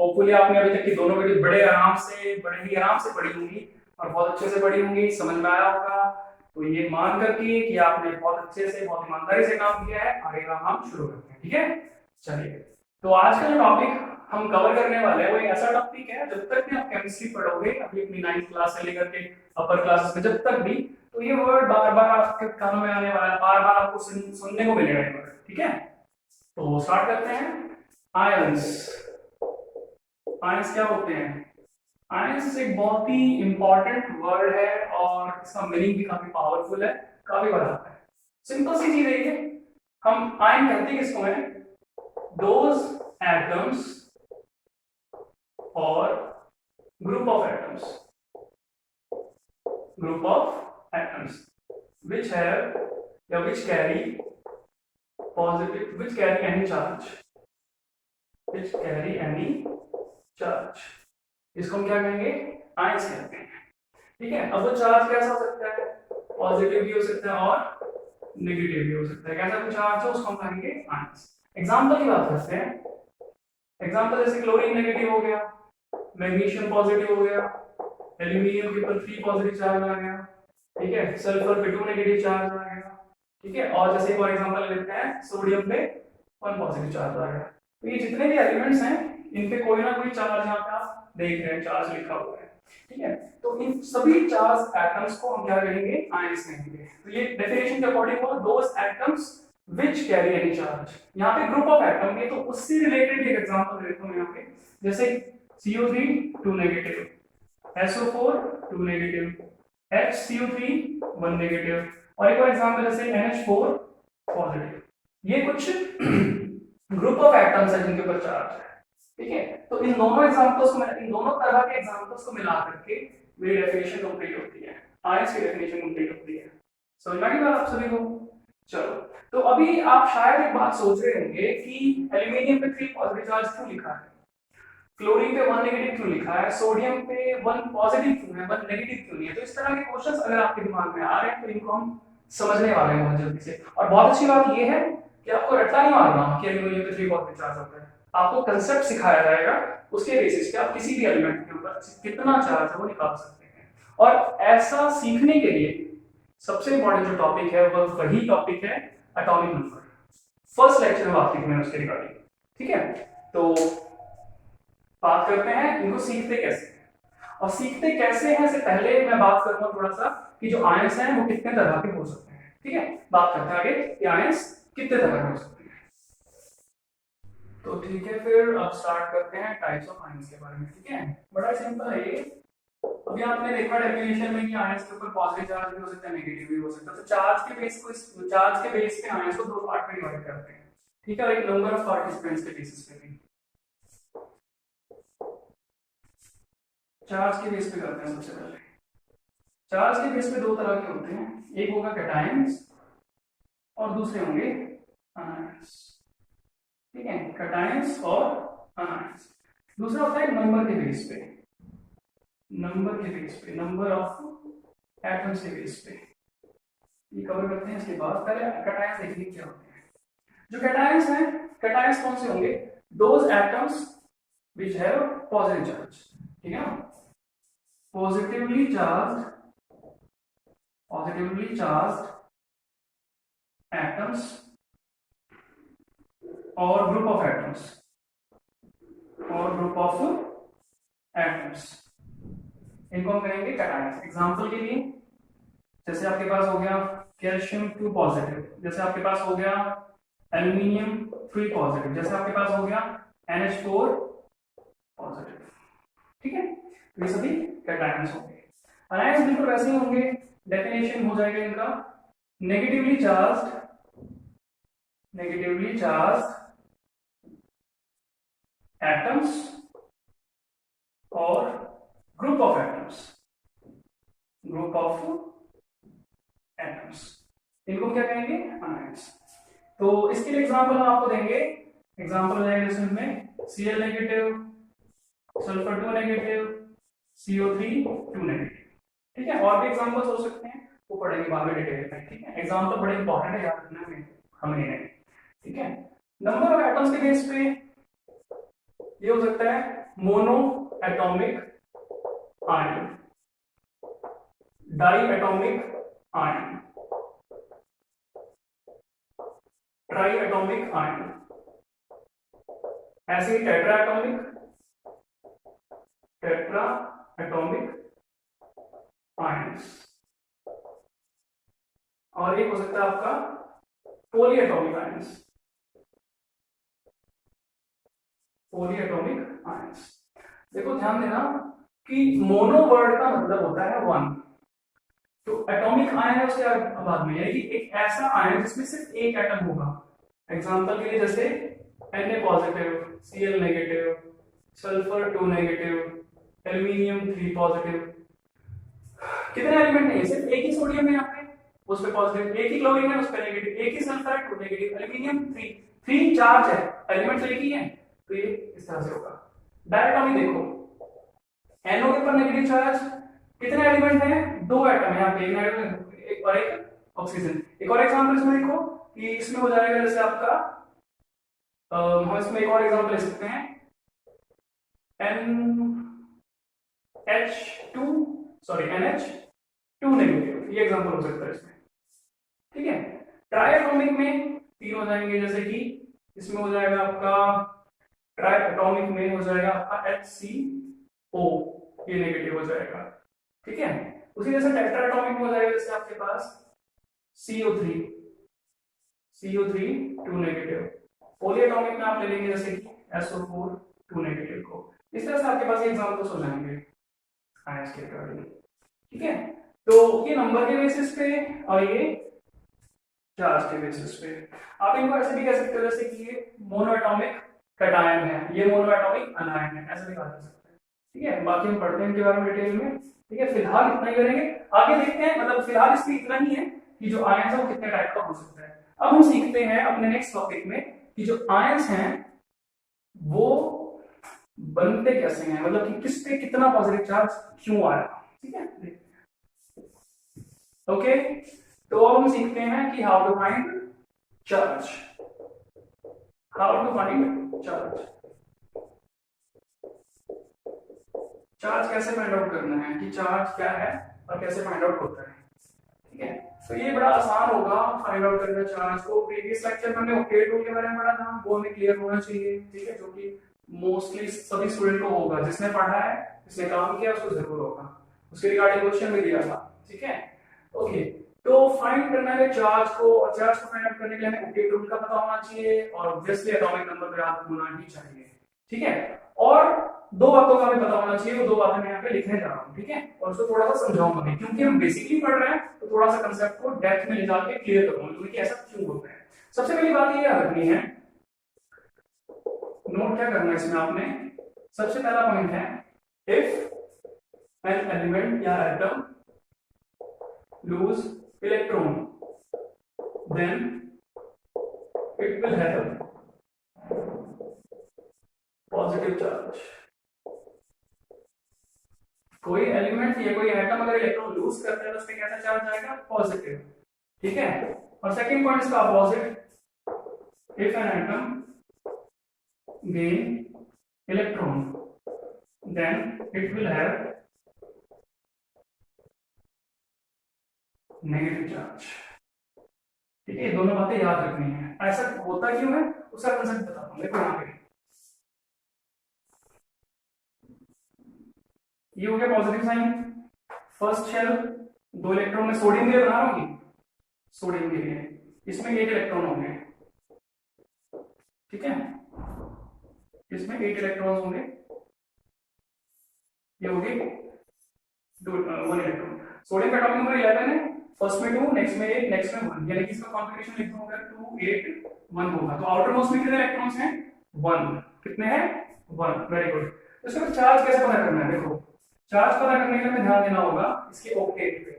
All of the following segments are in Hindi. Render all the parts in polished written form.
होपफुली आपने अभी तक की दोनों वीडियो बड़े ही आराम से पढ़ी होंगी और बहुत अच्छे से पढ़ी होंगी, समझ में आया होगा। तो ये मान करके कि आपने बहुत अच्छे से, बहुत ईमानदारी से काम किया है, आगे का हम शुरू करते हैं। ठीक है, चलिए। तो आज का जो टॉपिक हम कवर करने वाले हैं वो एक ऐसा टॉपिक है, जब तक भी आप केमिस्ट्री पढ़ोगे अभी अपनी 9th क्लास से लेकर के अपर क्लासेस में, जब तक भी, तो ये वर्ड बार बार आपके कानों में आने वाला है, बार बार आपको सुनने को मिलेगा ये वर्ड। ठीक है, तो स्टार्ट करते हैं। आयंस। आयंस क्या होते हैं? आयंस एक बहुत ही इंपॉर्टेंट वर्ड है और इसका मीनिंग भी काफी पावरफुल है, काफी बड़ा है। सिंपल सी चीज है ये। हम आयन कहते हैं किसको है? दोज एटम्स और group of atoms, which have या which carry positive, which carry any charge, इसको हम क्या कहेंगे? आयंस कहते हैं। ठीक है, अब वो चार्ज कैसा हो सकता है? पॉजिटिव भी हो सकता है और नेगेटिव भी हो सकता है। कैसा भी चार्ज हो उसको हम कहेंगे आयंस। एग्जांपल की बात करते हैं। एग्जांपल जैसे क्लोरीन नेगेटिव हो गया, मैग्नीशियम पॉजिटिव हो गया, एल्यूमिनियम के ऊपर 3 पॉजिटिव चार्ज आ गया। ठीक है, सल्फर पे 2 नेगेटिव चार्ज आ गया। ठीक है, और जैसे एक और एग्जांपल लेते हैं, सोडियम पे 1 पॉजिटिव चार्ज आ गया। तो ये जितने भी एलिमेंट्स हैं इन पे कोई ना कोई चार्ज यहाँ पे आप देख रहे हैं, चार्ज लिखा हुआ है। ठीक है, तो इन सभी चार्ज एटम्स को हम क्या कहेंगे? आयंस कहेंगे। तो ये डेफिनेशन के अकॉर्डिंग हुआ those atoms which carry any charge. यहाँ पे ग्रुप ऑफ एटम है, तो उससे रिलेटेड एक एग्जांपल देता हूँ यहाँ पे। जैसे CO3 2 negative, SO4 2 negative, HCO3 1 negative, और एक और एग्जांपल जैसे NH4 पॉजिटिव। ये कुछ ग्रुप ऑफ एटम्स है जिनके ऊपर चार्ज है। ठीक है, तो इन दोनों एग्जांपल्स को, इन दोनों तरह के एग्जांपल्स को मिला करके मेरी डेफिनेशन कंप्लीट होती है, आयंस की डेफिनेशन कंप्लीट होती है। समझ में आ गई बात आप सभी को? चलो, तो अभी आप शायद एक बात सोच रहे होंगे कि एल्यूमिनियम पे 3 पॉजिटिव चार्ज क्यों लिखा है, क्लोरीन पे 1 नेगेटिव क्यों लिखा है, सोडियम पे 1 पॉजिटिव क्यों है, 1 नेगेटिव क्यों नहीं है। तो इस तरह के क्वेश्चंस अगर आपके दिमाग में आ रहे हैं तो इनको हम समझने वाले हैं बहुत जल्दी से। और बहुत अच्छी बात यह है कि आपको रट्टा नहीं मारना कि एल्यूमिनियम पे 3 पॉजिटिव चार्ज होता है। आपको कंसेप्ट सिखाया जाएगा, उसके बेसिस पे आप किसी भी एलिमेंट के ऊपर कितना चार्ज है वो निकाल सकते हैं। और ऐसा सीखने के लिए सबसे इंपॉर्टेंट जो टॉपिक है वह वही टॉपिक है एटॉमिक नंबर। फर्स्ट लेक्चर में बात की मैंने उसके रिगार्डिंग। ठीक है, तो बात करते हैं इनको सीखते कैसे हैं। और सीखते कैसे हैं से पहले मैं बात करूंगा थोड़ा सा कि जो आयंस हैं वो कितने तरह के हो सकते हैं। ठीक है, बात करते हैं आगे कि आयंस कितने तरह के हो सकते हैं। तो ठीक है, फिर अब स्टार्ट करते हैं टाइप्स ऑफ आयंस के बारे में। ठीक है, बड़ा सिंपल है ये। अभी आपने देखा डेफिनेशन में कि आयंस के ऊपर पॉजिटिव चार्ज भी हो सकता है, नेगेटिव भी हो सकता है। तो चार्ज के बेस पे आयंस को दो पार्ट में डिवाइड करते हैं। ठीक है, और एक नंबर ऑफ पार्टिसिपेंट्स के बेसिस पे भी। चार्ज के बेस पे करते हैं। सबसे पहले चार्ज के बेस पे दो तरह के होते हैं, एक होगा कैटायंस और दूसरे होंगे आनायंस। ठीक है, कैटायंस और आनायंस। दूसरा होता है नंबर के बेस पे, नंबर ऑफ एटम्स के बेस पे। ये कवर करते हैं इसके बाद। पहले कैटायंस देखिए क्या होते हैं। जो कैटायंस हैं, कैटायंस कौन से होंगे? Those atoms which have positive charge. ठीक है, positively charged atoms और group of atoms इनको हम कहेंगे कैटायंस। एग्जांपल के लिए जैसे आपके पास हो गया कैल्शियम 2 पॉजिटिव, जैसे आपके पास हो गया एल्यूमिनियम 3 पॉजिटिव, जैसे आपके पास हो गया NH4 पॉजिटिव। ठीक है, तो ये सभी कैटायंस होंगे। आयंस बिल्कुल वैसे ही होंगे। डेफिनेशन हो जाएगा इनका नेगेटिवली चार्ज्ड एटम्स और ग्रुप ऑफ एटम्स इनको क्या कहेंगे? आयंस। तो इसके लिए एग्जांपल हम आपको देंगे। एग्जांपल रहेगा इसमें Cl negative, sulphur 2 negative, CO3 2 negative. ठीक है, और भी एग्जांपल्स हो सकते हैं, वो पढ़ेंगे बाद में डिटेल में। ठीक है, एग्जांपल बड़े इंपॉर्टेंट है, याद रखना है हमें। ठीक है, नंबर ऑफ एटम्स के बेस पे ये हो सकता है mono atomic ion, di atomic ion, tri atomic ion, ऐसे ही टेट्रा एटॉमिक आयंस, और एक हो सकता है आपका poly atomic ions, polyatomic ions. देखो ध्यान देना कि मोनो वर्ड का मतलब होता है वन, तो एटॉमिक आयन है उसके बाद में, यानी कि एक ऐसा आयन जिसमें सिर्फ एक एटम होगा। एग्जांपल के लिए जैसे Na positive, Cl negative, sulphur 2 negative, aluminium 3 positive. कितने एलिमेंट नहीं है, सिर्फ एक ही सोडियम है यहाँ पे, उस पे पॉजिटिव, एक ही क्लोरीन है उस पे नेगेटिव, एक ही सल्फर है 2 नेगेटिव, एल्यूमिनियम 3 चार्ज है, एलिमेंट तो एक ही है, तो ये इस तरह से होगा। डायरेक्टली देखो NO के ऊपर नेगेटिव चार्ज, कितने एलिमेंट हैं, 2 एटम है यहाँ पे, एक नाइट्रोजन एक और एक ऑक्सीजन। एक और एग्जांपल इसमें देखो कि इसमें हो जाएगा जैसे आपका हम इसमें एक और एग्जांपल ले सकते हैं NH2 नेगेटिव, ये एग्जांपल हो सकता है इसमें, ठीक है। ट्राइएटॉमिक में 3 हो जाएंगे, जैसे कि इसमें हो जाएगा आपका ट्राइएटॉमिक में हो जाएगा आपका HCO, ये नेगेटिव हो जाएगा, ठीक है। उसी जैसे टेट्राएटॉमिक में हो जाएगा जैसे आपके पास CO3 2 नेगेटिव। पॉलीएटॉमिक में आप ले लेंगे जैसे कि SO4 2 नेगेटिव को। इस तरह से आपके पास ये एग्जांपल्स हो जाएंगे आयंस के रिगार्डिंग, ठीक है। तो ये नंबर के बेसिस पे और ये चार्ज के बेसिस पे। आप इनको ऐसे भी कह सकते हो जैसे कि ये मोनोएटॉमिक कैटायन है, ये मोनोएटॉमिक अनायन है, ऐसे भी कहा जा सकता है, ठीक है। बाकी हम पढ़ते हैं इनके बारे में डिटेल में, ठीक है। फिलहाल इतना ही करेंगे, आगे देखते हैं, मतलब फिलहाल इसमें इतना ही है कि जो आयंस है वो कितने टाइप का हो सकता है। अब हम सीखते हैं अपने नेक्स्ट टॉपिक में कि जो आयंस हैं वो बनते कैसे हैं, मतलब कि किस पे कितना पॉजिटिव चार्ज क्यों आया, ठीक है। ओके, तो अब हम सीखते हैं कि how to find charge, charge कैसे फाइंड आउट करना है, कि चार्ज क्या है और कैसे फाइंड आउट होता है, ठीक है। तो ये बड़ा आसान होगा फाइंड आउट करना चार्ज को। प्रीवियस लेक्चर में हमने ऑक्टेट रूल के बारे में पढ़ा था, वो हमें क्लियर होना चाहिए, ठीक है, जो कि मोस्टली सभी स्टूडेंट को होगा, जिसने पढ़ा है जिसने काम किया उसको जरूर होगा, उसके रिगार्डिंग क्वेश्चन भी दिया था, ठीक है। ओके, तो फाइंड करना है चार्ज को, और चार्ज को फाइंड आउट करने के लिए हमें ऑक्टेट रूल का पता होना चाहिए और ऑब्वियसली एटॉमिक नंबर तो याद होना ही चाहिए, ठीक है। और 2 बातों का हमें पता होना चाहिए, वो 2 बातें मैं यहाँ पे लिखने जा रहा हूँ, ठीक है, और उसको थोड़ा सा समझाऊंगा भी, क्योंकि हम बेसिकली पढ़ रहे हैं तो थोड़ा सा कंसेप्ट को डेप्थ में ले जाके क्लियर करूंगा कि ऐसा क्यों होता है। सबसे पहली बात ये याद रखनी है, नोट क्या करना है इसमें आपने, सबसे पहला पॉइंट है इफ एन एलिमेंट या atom lose electron then it will have positive charge. कोई एलिमेंट या कोई एटम अगर इलेक्ट्रॉन लूज करता है तो उसमें कैसा चार्ज आएगा, पॉजिटिव, ठीक है। और सेकंड पॉइंट इसका opposite, if an atom gain electron then it will have negative charge, ठीक है। दोनों बातें याद रखनी है, ऐसा होता क्यों है उसका कंसेप्ट बताता हूं। देखो यहाँ पे ये हो गया positive sign, first shell 2 electron में सोडियम के लिए बना रहा हूं, सोडियम के लिए इसमें 1 इलेक्ट्रॉन होंगे, ठीक है, इसमें 8 इलेक्ट्रॉन होंगे, ये हो गए 1 इलेक्ट्रॉन। सोडियम का एटॉमिक नंबर 11 है, फर्स्ट में 2, नेक्स्ट में 8, नेक्स्ट में 1, यानी कि इसका कॉन्फ़िगरेशन लिख दूंगा 2 8 1 होगा। तो आउटर मोस्ट में कितने इलेक्ट्रॉन्स हैं, 1, कितने हैं 1, वेरी गुड। तो इसका चार्ज कैसे पता करना है, देखो चार्ज पता करने के लिए हमें ध्यान देना होगा इसके ऑक्टेट पे।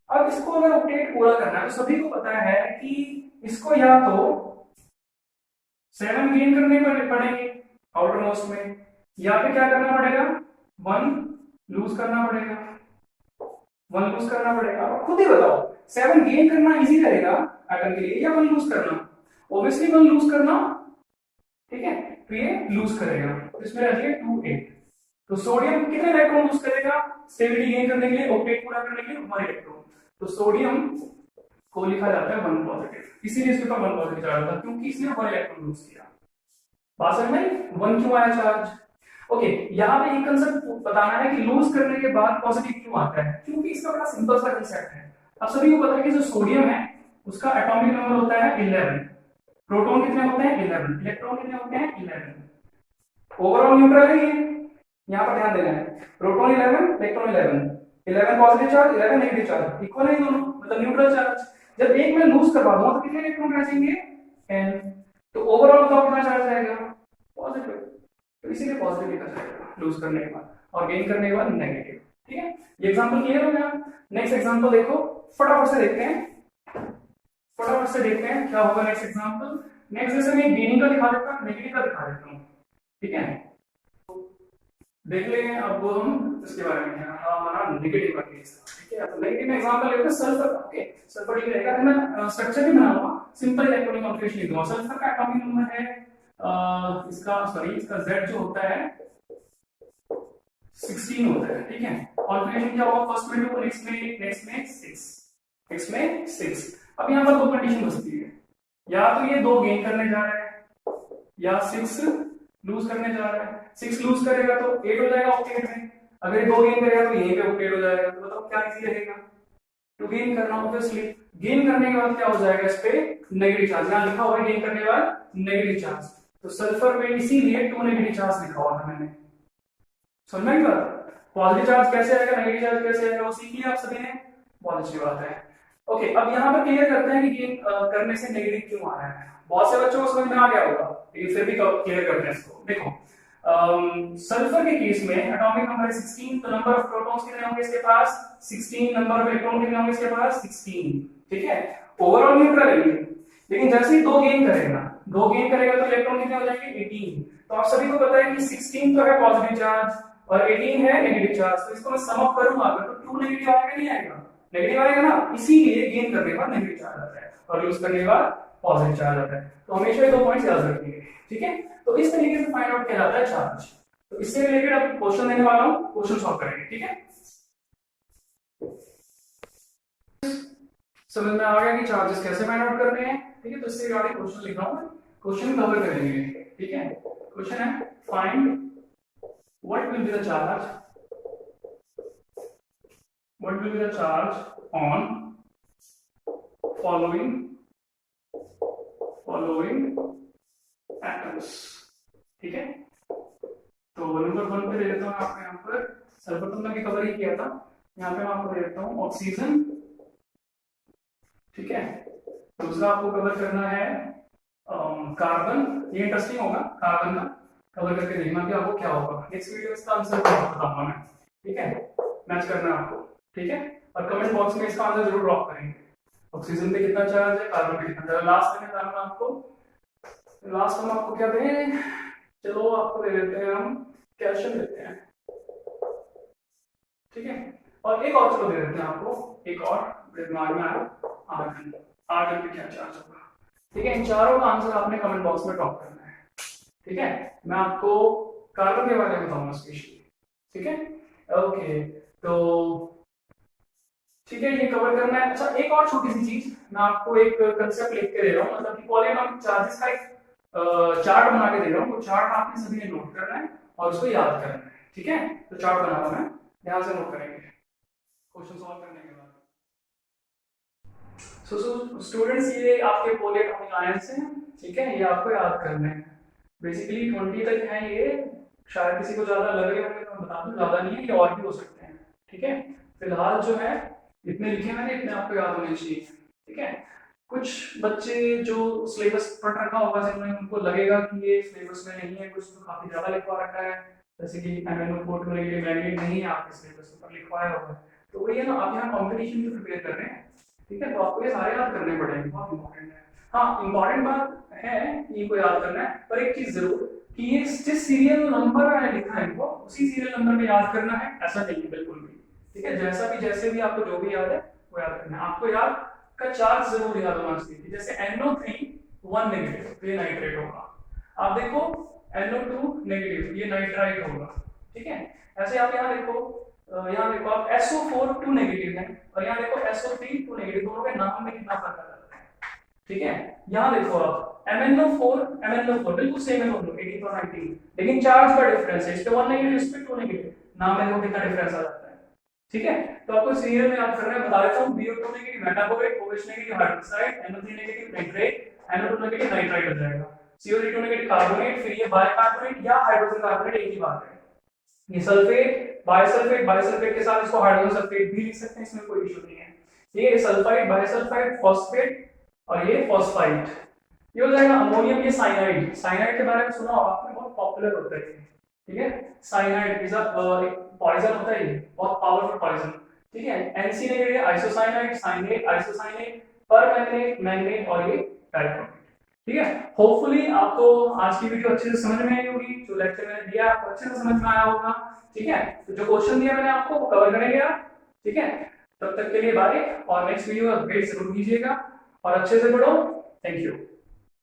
अब इसको अगर ऑक्टेट पूरा करना है तो सभी को पता है कि इसको या तो 7 गेन करने पड़ेंगे आउटर मोस्ट में, या फिर क्या करना पड़ेगा 1 लूज करना पड़ेगा, 1 लूज करना पड़ेगा। अब खुद ही बताओ 7 गेन करना इजी रहेगा एटम के लिए या 1 लूज करना, ऑब्वियसली 1 लूज करना, ठीक है, तो ये लूज करेगा, तो इसमें रह गया 2 8, तो सोडियम कितने इलेक्ट्रॉन लूज करेगा स्टेबिलिटी गेन करने के लिए, ऑक्टेट पूरा करने के लिए 1 इलेक्ट्रॉन। तो सोडियम को लिखा जाता है 1 पॉजिटिव, इसीलिए इसके ऊपर 1 पॉजिटिव चार्ज था क्योंकि इसने 1 इलेक्ट्रॉन लूज किया। बात समझ में 1 क्यों आया चार्ज। ओके, यहाँ पे एक कंसेप्ट बताना है कि लूज करने के बाद पॉजिटिव क्यों आता है, क्योंकि इसका बड़ा सिंपल सा कंसेप्ट है। अब सभी को पता है कि जो सोडियम है उसका एटॉमिक नंबर होता है 11, प्रोटॉन कितने होते हैं 11, इलेक्ट्रॉन कितने होते हैं 11। ओवरऑल न्यूट्रल है ये, यहाँ पर ध्यान देना है, proton 11 electron 11 positive charge 11 negative charge, equal है दोनों, मतलब न्यूट्रल चार्ज। जब एक में लूज करवा दूं तो कितने इलेक्ट्रॉन रह जाएंगे n, तो ओवरऑल बताओ कितना चार्ज आएगा पॉजिटिव, तो इसीलिए पॉजिटिव लिखा जाएगा लूज करने के बाद, और गेन करने के बाद नेगेटिव। ठीक है, ये एग्जांपल क्लियर हो गया। नेक्स्ट एग्जांपल देखो, फटाफट से देखते हैं, फटाफट से देखते हैं क्या होगा नेक्स्ट एग्जांपल। नेक्स्ट जैसे मैं गेनिंग का दिखा देता हूं, नेगेटिव का दिखा देता हूं। ठीक है, देख लेंगे अब हम इसके बारे में, हमारा नेगेटिव का केस था। ठीक है, तो नेगेटिव में एग्जांपल लेते हैं सल्फर का। ओके, सल्फर ठीक रहेगा, तो मैं स्ट्रक्चर भी बनाऊंगा, सिंपल इलेक्ट्रॉनिक कॉन्फ़िगरेशन लिख दूंगा। सल्फर का एटॉमिक नंबर है इसका Z जो होता है 16 होता है। ठीक है, कॉन्फ़िगरेशन क्या होगा, फर्स्ट में 2, नेक्स्ट में 6। अब यहाँ पर दो कंडीशन बचती है, या तो ये 2 गेन करने जा रहा है या 6 लूज करने जा रहा है। 6 लूज करेगा तो 8 हो जाएगा ऑक्टेट में, अगर 2 गेन करेगा तो यहीं पे ऑक्टेट हो जाएगा। तो बताओ क्या इजी रहेगा, टू गेन करना ऑब्वियसली। गेन करने के बाद क्या हो जाएगा, इस पे नेगेटिव चार्ज, यहाँ लिखा हुआ है गेन करने के बाद नेगेटिव चार्ज, तो सल्फर में इसीलिए 2 नेगेटिव चार्ज लिखा हुआ था मैंने। समझ में क्या, पॉजिटिव चार्ज कैसे आएगा नेगेटिव चार्ज कैसे आएगा वो सीख लिया आप सभी ने, बहुत अच्छी बात है। ओके, अब यहाँ पर क्लियर करते हैं कि गेन करने से नेगेटिव क्यों आ रहा है। बहुत से बच्चों को समझ में आ गया होगा, लेकिन फिर भी क्लियर करते हैं इसको। देखो, सल्फर के केस में एटॉमिक नंबर 16, तो नंबर ऑफ प्रोटॉन्स कितने होंगे इसके पास 16, नंबर ऑफ इलेक्ट्रॉन कितने होंगे इसके पास 16। ठीक है, ओवरऑल न्यूट्रल है, लेकिन जैसे ही 2 गेन करेगा तो इलेक्ट्रॉन कितने हो जाएंगे 18। तो आप सभी को पता है कि 16 तो है पॉजिटिव चार्ज और 18 है नेगेटिव चार्ज, तो इसको मैं सम अप करूंगा तो 2 नेगेटिव आएगा नहीं आएगा, नेगेटिव आएगा ना, इसीलिए गेन करने के बाद नेगेटिव चार्ज आता है और लूज करने के बाद पॉजिटिव चार्ज आता है। तो हमेशा ये 2 पॉइंट्स याद रखिए। ठीक है, तो इस तरीके से फाइंड आउट किया जाता है चार्ज। तो इससे रिलेटेड अब क्वेश्चन देने वाला हूं, क्वेश्चन सॉल्व करेंगे। ठीक है, समझ में आ गया कि चार्जेस कैसे फाइंड आउट करने हैं। ठीक है, तो इससे रिगार्डिंग क्वेश्चन लिख रहा हूं, क्वेश्चन कवर करेंगे। ठीक है, क्वेश्चन है find what will be the charge on following atoms। ठीक है, तो नंबर 1 पे दे देता हूं आपको, यहाँ पर सल्फर तो मैंने कवर ही किया था, यहाँ पे मैं आपको दे देता हूँ ऑक्सीजन। ठीक है, दूसरा आपको कवर करना है कार्बन, ये इंटरेस्टिंग होगा, कार्बन का कवर करके देखना कि आपको क्या होगा। नेक्स्ट वीडियो इसका आंसर बताऊंगा मैं। ठीक है, मैच करना है आपको। ठीक है, और कमेंट बॉक्स में इसका आंसर जरूर ड्रॉप करेंगे, ऑक्सीजन पे कितना चार्ज है, कार्बन पे कितना चार्ज है। लास्ट में आपको क्या दें, चलो आपको दे देते हैं हम कैल्शियम देते हैं। ठीक है, और एक और चलो दे देते हैं आपको, एक और दिमाग में आया आर्गन पे क्या चार्ज होगा। ठीक है, इन चारों का आंसर आपने कमेंट बॉक्स में ड्रॉप करना है। ठीक है, मैं आपको कार्बन के बारे में बताऊंगा स्पेशली। ठीक है, ओके, तो ठीक है, ये कवर करना है। अच्छा, एक और छोटी सी चीज मैं आपको एक कंसेप्ट लिख के दे रहा हूँ, मतलब कि पॉलीएटॉमिक चार्जेस का एक चार्ट बना के दे रहा हूँ, वो चार्ट आपने सभी ने नोट करना है और उसको याद करना है। ठीक है, तो चार्ट बना रहा हूं मैं, ध्यान से नोट करेंगे क्वेश्चन सॉल्व करने के बाद। सो स्टूडेंट्स, ये आपके पॉलीएटॉमिक आयंस हैं। ठीक है, ये आपको याद करने हैं। बेसिकली 20 तक है ये, शायद किसी को ज्यादा लग रहे होंगे तो मैं बता दूं, ज्यादा नहीं है, ये और भी हो सकते हैं। ठीक है, फिलहाल जो है इतने लिखे मैंने, इतने आपको याद होने चाहिए। ठीक है, कुछ बच्चे जो सिलेबस पढ़ रखा होगा जिनमें उनको लगेगा कि ये सिलेबस में नहीं है, कुछ तो काफी ज्यादा लिखवा रखा है, जैसे कि MnO4 मैग्नेट नहीं है आपके सिलेबस पर लिखवाया होगा, तो वही है ना, आप यहाँ कॉम्पिटिशन की प्रिपेयर कर रहे हैं। ठीक है, तो आपको ये सारे याद करने पड़ेंगे, बहुत इंपॉर्टेंट है। हाँ, इंपॉर्टेंट बात है कि इनको याद करना है, पर एक चीज जरूर कि ये जिस सीरियल नंबर मैंने लिखा है इनको उसी सीरियल नंबर में याद करना है, ऐसा नहीं है बिल्कुल भी। ठीक है, जैसे भी आपको जो भी याद है वो याद करना है। आपको याद का चार्ज जरूर याद होना चाहिए, जैसे NO3 1 नेगेटिव, तो ये नाइट्रेट होगा। आप देखो NO2 नेगेटिव, ये नाइट्राइट होगा। ठीक है। ऐसे आप यहाँ देखो आप SO4 2 नेगेटिव है और यहाँ देखो SO3 2 नेगेटिव, दोनों के नाम में कितना फर्क आता है, ठीक है। यहाँ देखो आप MnO4 बिल्कुल सेम है दोनों 18 और 19, लेकिन चार्ज का डिफरेंस है, इस पे 1 नेगेटिव इस पे 2 नेगेटिव, नाम में देखो कितना डिफरेंस आ जाता है, ठीक है। तो आपको सीरियल में आप करना है, बता देता हूँ, BO2 negative metaborate, OH negative hydroxide, NO3 negative nitrate, NO2 negative nitrite हो जाएगा, CO3 नेगेटिव कार्बोनेट, फिर ये बाइकार्बोनेट या हाइड्रोजन कार्बोनेट, एक ही बात है। ये सल्फेट बाइसल्फेट के साथ इसको हाइड्रोजन सल्फेट भी लिख सकते हैं, इसमें कोई इशू नहीं है। ये सल्फाइड बाइसल्फाइड फॉस्फेट और ये फॉस्फाइड, ये हो जाएगा अमोनियम। ये साइनाइड के बारे में सुना होगा आपने, बहुत पॉपुलर होता है, ठीक है। साइनाइड इज अ पॉइजन होता है, ये बहुत पावरफुल पॉइजन, ठीक है। NC negative isocyanide, cyanate, isocyanate, permanganate, manganate और ये डाइक्रोमेट, ठीक है। होपफुली आपको आज की वीडियो अच्छे से समझ में आई होगी, जो लेक्चर मैंने दिया आपको अच्छे से समझ में आया होगा, ठीक है। तो जो क्वेश्चन दिया मैंने आपको वो कवर करेंगे आप, ठीक है। तब तक के लिए बाय, और नेक्स्ट वीडियो अपडेट जरूर कीजिएगा और अच्छे से पढ़ो। Thank you.